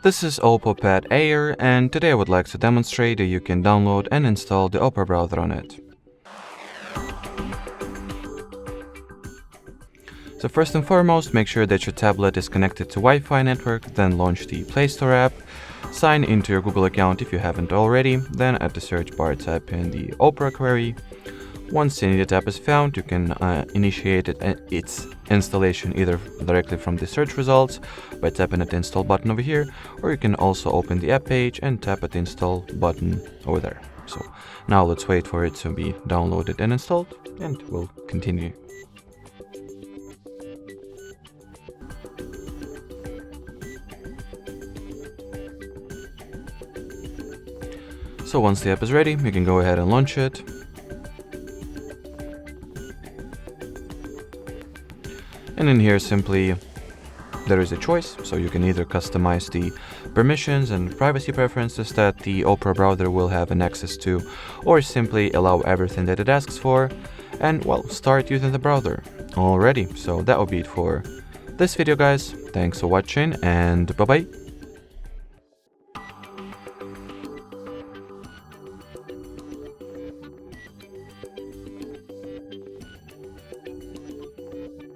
This is Oppo Pad Air, and today I would like to demonstrate that you can download and install the Opera browser on it. So first and foremost, make sure that your tablet is connected to Wi-Fi network, then launch the Play Store app, sign into your Google account if you haven't already, then at the search bar type in the Opera query. Once the needed app is found, you can initiate its installation either directly from the search results by tapping at the install button over here, or you can also open the app page and tap at the install button over there. So now let's wait for it to be downloaded and installed, and we'll continue. So once the app is ready, you can go ahead and launch it. And in here simply there is a choice, so you can either customize the permissions and privacy preferences that the Opera browser will have an access to, or simply allow everything that it asks for, and well, start using the browser. Alrighty, so that will be it for this video guys. Thanks for watching and bye bye.